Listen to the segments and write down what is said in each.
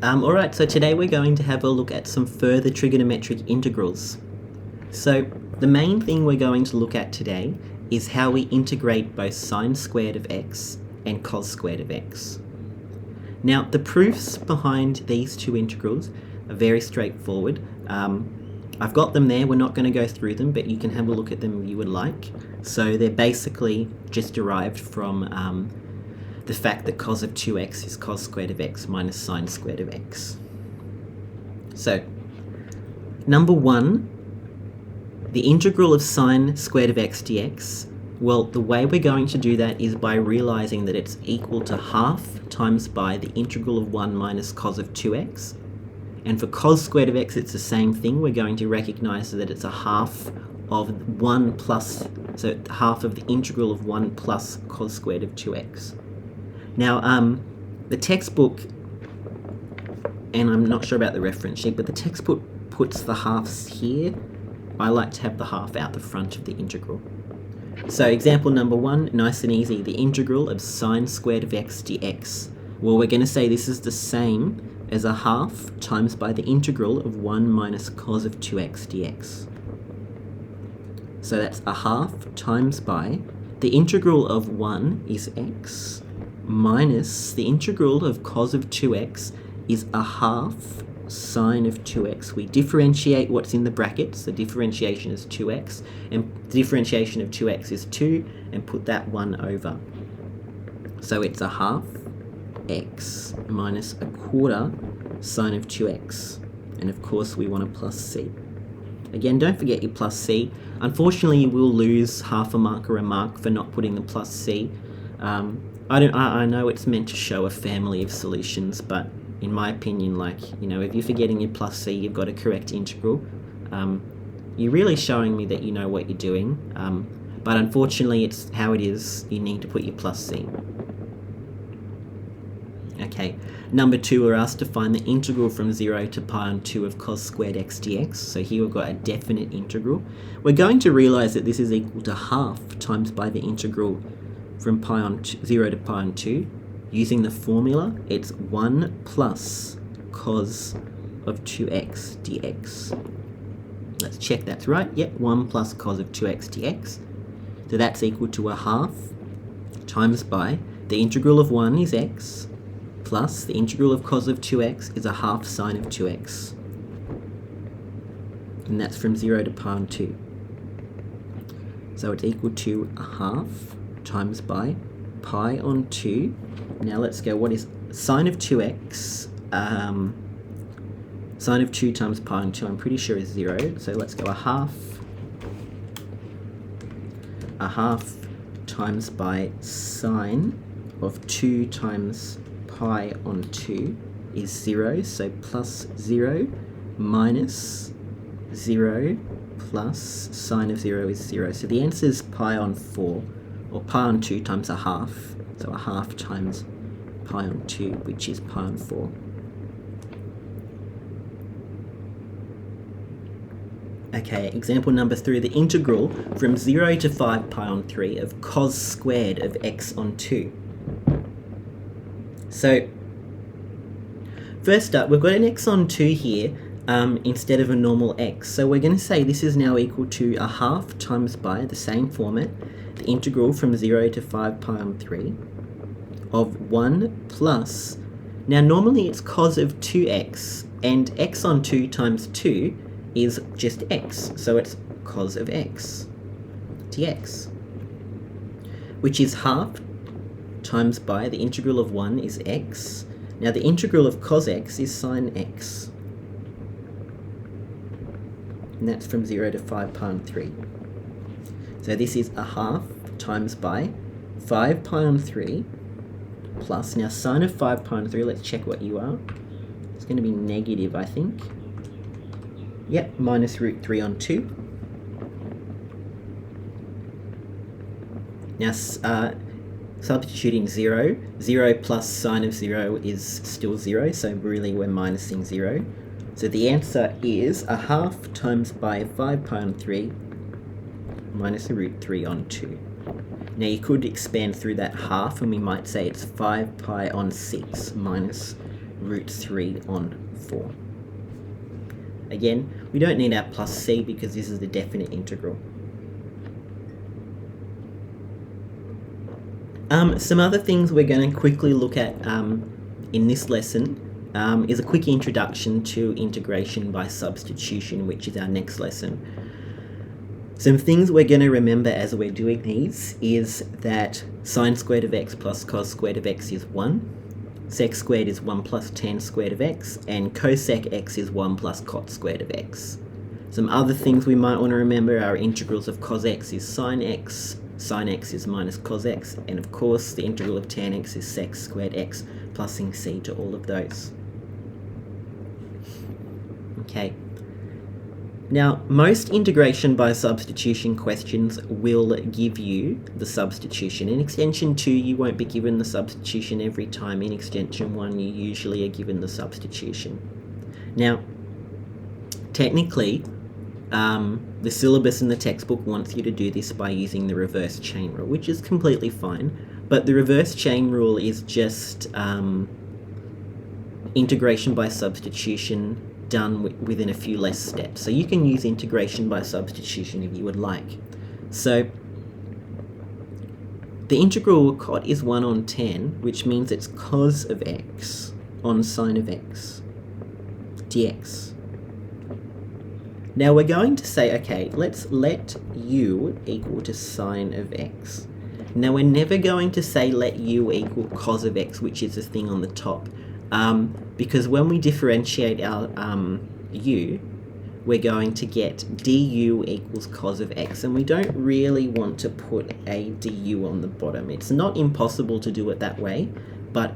Alright, so today we're going to have a look at some further trigonometric integrals. So the main thing we're going to look at today is how we integrate both sine squared of x and cos squared of x. Now the proofs behind these two integrals are very straightforward. I've got them there, we're not going to go through them, but you can have a look at them if you would like. So they're basically just derived from the fact that cos of 2x is cos squared of x minus sine squared of x. So, number one, the integral of sine squared of x dx, well, the way we're going to do that is by realizing that it's equal to half times by the integral of 1 minus cos of 2x. And for cos squared of x, it's the same thing. We're going to recognize that it's a half of 1 plus, so half of the integral of 1 plus cos squared of 2x. Now, the textbook, and I'm not sure about the reference sheet, but the textbook puts the halves here. I like to have the half out the front of the integral. So example number one, nice and easy, the integral of sine squared of x dx. Well, we're going to say this is the same as a half times by the integral of 1 minus cos of 2x dx. So that's a half times by the integral of 1 is x, minus the integral of cos of 2x is a half sine of 2x. We differentiate what's in the brackets. The differentiation is 2x, and the differentiation of 2x is 2, and put that 1 over. So it's a half x minus a quarter sine of 2x. And of course we want a plus c. Again, don't forget your plus c. Unfortunately, you will lose half a mark or a mark for not putting the plus c. I know it's meant to show a family of solutions, but in my opinion, if you're forgetting your plus c, you've got a correct integral. You're really showing me that you know what you're doing, but unfortunately it's how it is. You need to put your plus c. Okay, number two, we're asked to find the integral from 0 to pi on 2 of cos squared x dx. So here we've got a definite integral. We're going to realize that this is equal to half times by the integral from 0 to pi on 2. Using the formula, it's 1 plus cos of 2x dx. Let's check that's right. Yep, 1 plus cos of 2x dx. So that's equal to a half times by the integral of 1 is x, plus the integral of cos of 2x is a half sine of 2x. And that's from 0 to pi on 2. So it's equal to a half times by pi on 2. Now let's go, what is sine of 2x? Sine of 2 times pi on 2, I'm pretty sure is 0. So let's go a half times by sine of 2 times pi on 2 is 0. So plus 0 minus 0 plus sine of 0 is 0. So the answer is pi on 4, or pi on 2 times a half. So a half times pi on 2, which is pi on 4. Okay, example number 3, the integral from 0 to 5 pi on 3 of cos squared of x on 2. So, first up, we've got an x on 2 here instead of a normal x. So we're going to say this is now equal to a half times by the same format, the integral from 0 to 5 pi on 3 of 1 plus, now normally it's cos of 2x, and x on 2 times 2 is just x, so it's cos of x dx, which is half times by the integral of 1 is x. Now the integral of cos x is sine x, and that's from 0 to 5 pi on 3. So this is a half times by 5 pi on 3 plus, now sine of 5 pi on 3, let's check what you are. It's going to be negative, I think. Yep, minus root 3 on 2. Now, substituting 0. 0 plus sine of 0 is still 0, so really we're minusing 0. So the answer is a half times by 5 pi on 3 minus root 3 on 2. Now you could expand through that half, and we might say it's 5 pi on 6 minus root 3 on 4. Again, we don't need our plus c because this is the definite integral. Some other things we're going to quickly look at in this lesson is a quick introduction to integration by substitution, which is our next lesson. Some things we're going to remember as we're doing these is that sine squared of x plus cos squared of x is 1, sec squared is 1 plus tan squared of x, and cosec x is 1 plus cot squared of x. Some other things we might want to remember are integrals of cos x is sine x is minus cos x, and of course the integral of tan x is sec squared x, plusing c to all of those. Okay. Now, most integration by substitution questions will give you the substitution. In extension 2, you won't be given the substitution every time. In extension 1, you usually are given the substitution. Now, technically, the syllabus in the textbook wants you to do this by using the reverse chain rule, which is completely fine, but the reverse chain rule is just integration by substitution done within a few less steps. So you can use integration by substitution if you would like. So the integral of cot is 1 on tan, which means it's cos of x on sine of x dx. Now we're going to say, okay, let's let u equal to sine of x. Now we're never going to say let u equal cos of x, which is the thing on the top. Because when we differentiate our u, we're going to get du equals cos of x, and we don't really want to put a du on the bottom. It's not impossible to do it that way, but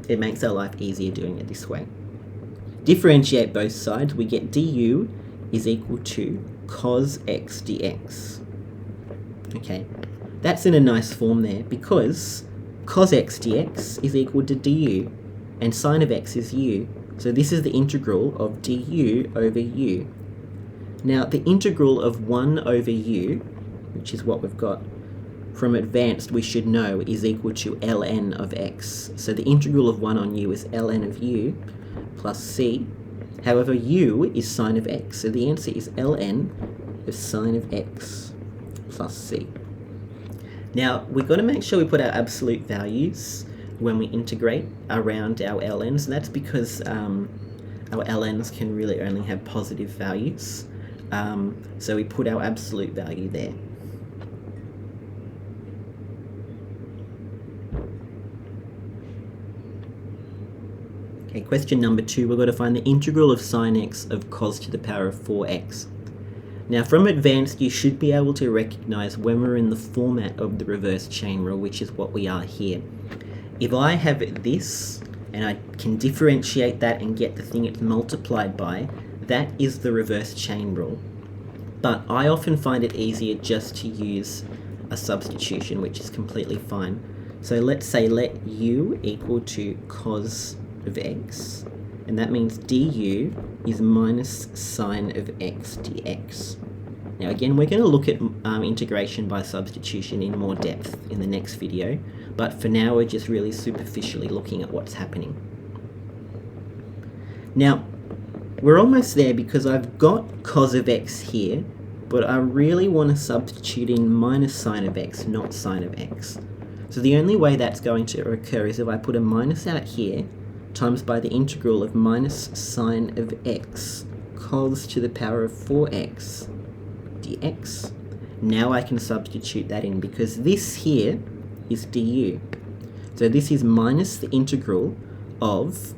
it makes our life easier doing it this way. Differentiate both sides, we get du is equal to cos x dx. Okay, that's in a nice form there because cos x dx is equal to du, and sine of x is u. So this is the integral of du over u. Now the integral of 1 over u, which is what we've got from advanced, we should know is equal to ln of x. So the integral of 1 on u is ln of u plus c. However, u is sine of x, so the answer is ln of sine of x plus c. Now, we've got to make sure we put our absolute values when we integrate around our ln's, and that's because our ln's can really only have positive values. So we put our absolute value there. Okay, question number 2, we've got to find the integral of sine x of cos to the power of 4x. Now from advanced, you should be able to recognize when we're in the format of the reverse chain rule, which is what we are here. If I have this, and I can differentiate that and get the thing it's multiplied by, that is the reverse chain rule. But I often find it easier just to use a substitution, which is completely fine. So let's say let u equal to cos of x, and that means du is minus sine of x dx. Now again, we're going to look at integration by substitution in more depth in the next video, but for now we're just really superficially looking at what's happening. Now, we're almost there because I've got cos of x here, but I really want to substitute in minus sine of x, not sine of x. So the only way that's going to occur is if I put a minus out here, times by the integral of minus sine of x cos to the power of 4x dx. Now I can substitute that in because this here is du. So this is minus the integral of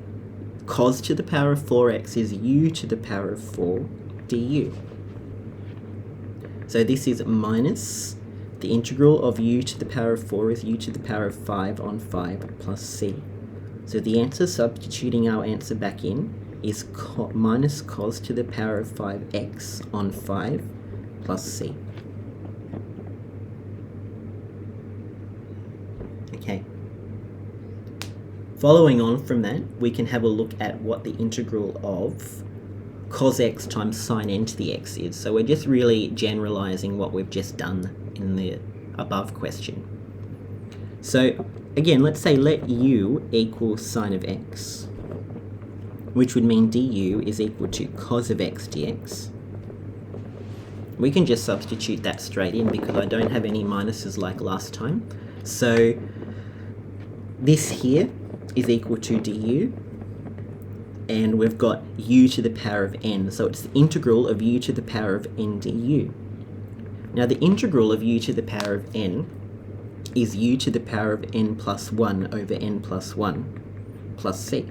cos to the power of 4x is u to the power of 4 du. So this is minus the integral of u to the power of 4 is u to the power of 5 on 5 plus c. So the answer, substituting our answer back in, is minus cos to the power of 5x on 5 plus c. Okay. Following on from that, we can have a look at what the integral of cos x times sine n to the x is. So we're just really generalizing what we've just done in the above question. So again, let's say let u equal sine of x, which would mean du is equal to cos of x dx. We can just substitute that straight in because I don't have any minuses like last time. So this here is equal to du, and we've got u to the power of n, so it's the integral of u to the power of n du. Now the integral of u to the power of n is u to the power of n plus 1 over n plus 1 plus c.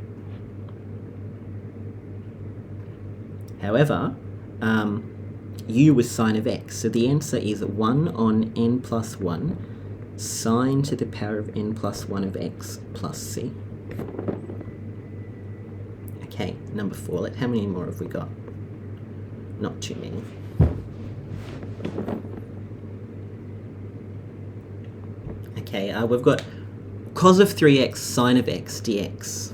However, u was sine of x, so the answer is 1 on n plus 1 sine to the power of n plus 1 of x plus c. Okay, number 4. How many more have we got? Not too many. Okay, we've got cos of 3x sine of x dx.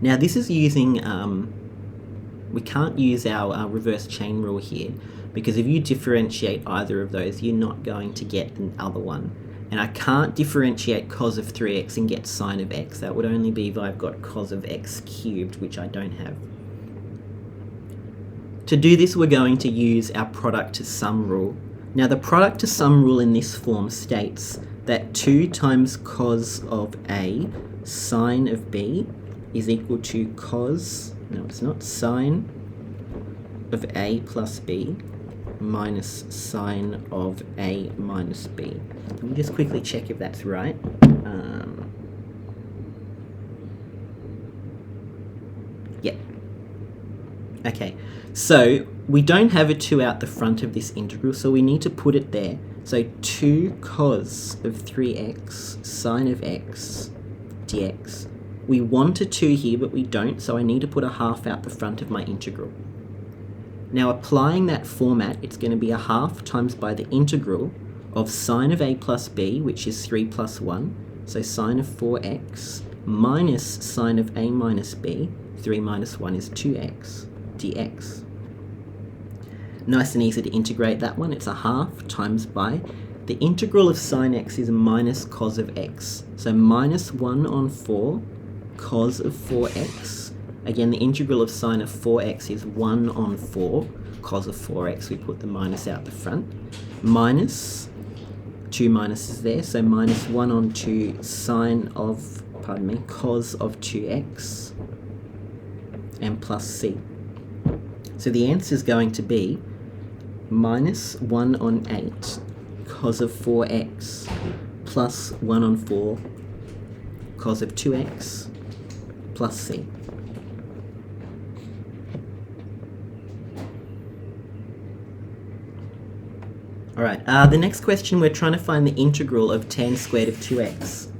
Now this is using, we can't use our reverse chain rule here, because if you differentiate either of those, you're not going to get the other one. And I can't differentiate cos of 3x and get sine of x. That would only be if I've got cos of x cubed, which I don't have. To do this, we're going to use our product to sum rule. Now the product to sum rule in this form states that 2 times cos of a sine of b is equal to cos, no it's not, sine of a plus b minus sine of a minus b. Let me just quickly check if that's right. Yeah. Okay, so we don't have a 2 out the front of this integral, so we need to put it there. So 2 cos of 3x sine of x dx. We want a 2 here, but we don't, so I need to put a half out the front of my integral. Now applying that format, it's going to be a half times by the integral of sine of a plus b, which is 3 plus 1, so sine of 4x, minus sine of a minus b, 3 minus 1 is 2x, dx. Nice and easy to integrate that one. It's a half times by the integral of sine x is minus cos of x, so minus 1 on 4 cos of 4x. Again, the integral of sine of 4x is 1 on 4 cos of 4x. We put the minus out the front. Minus, 2 minuses there, so minus 1 on 2 sine of, cos of 2x, and plus c. So the answer is going to be minus 1 on 8 cos of 4x plus 1 on 4 cos of 2x plus c. Alright, the next question, we're trying to find the integral of tan squared of 2x.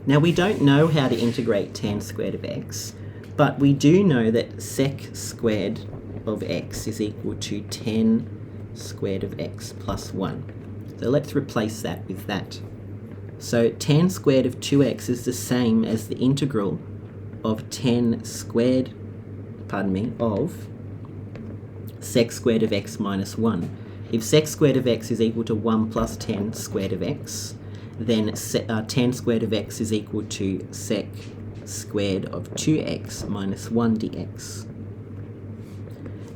Now we don't know how to integrate tan squared of x, but we do know that sec squared of x is equal to tan squared of x plus 1. So let's replace that with that. So tan squared of 2x is the same as the integral of tan squared, of sec squared of x minus 1. If sec squared of x is equal to 1 plus tan squared of x, then tan squared of x is equal to sec squared of 2x minus 1 dx.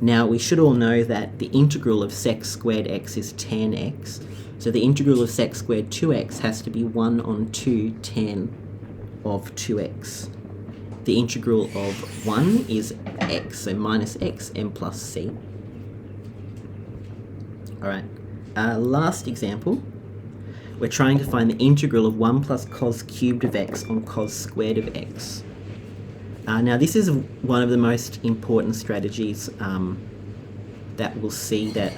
Now we should all know that the integral of sec squared x is tan x, so the integral of sec squared 2x has to be 1 on 2 tan of 2x. The integral of 1 is x, so minus x m plus c. Alright, last example. We're trying to find the integral of 1 plus cos cubed of x on cos squared of x. Now this is one of the most important strategies that we'll see that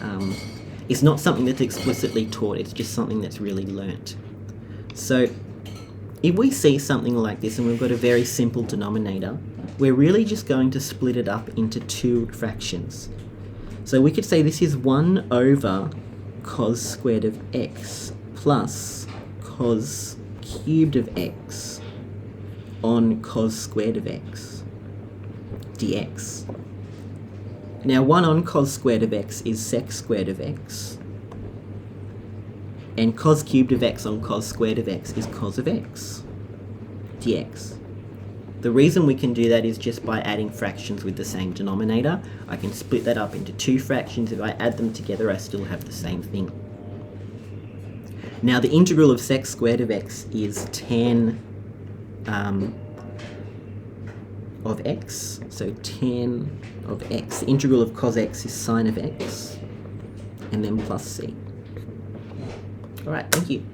it's not something that's explicitly taught, it's just something that's really learnt. So if we see something like this and we've got a very simple denominator, we're really just going to split it up into 2 fractions. So we could say this is 1 over cos squared of x plus cos cubed of x on cos squared of x dx. Now 1 on cos squared of x is sec squared of x, and cos cubed of x on cos squared of x is cos of x. dx. The reason we can do that is just by adding fractions with the same denominator. I can split that up into two fractions. If I add them together, I still have the same thing. Now the integral of sec squared of x is tan of x. So tan of x. The integral of cos x is sine of x, and then plus c. Alright, thank you.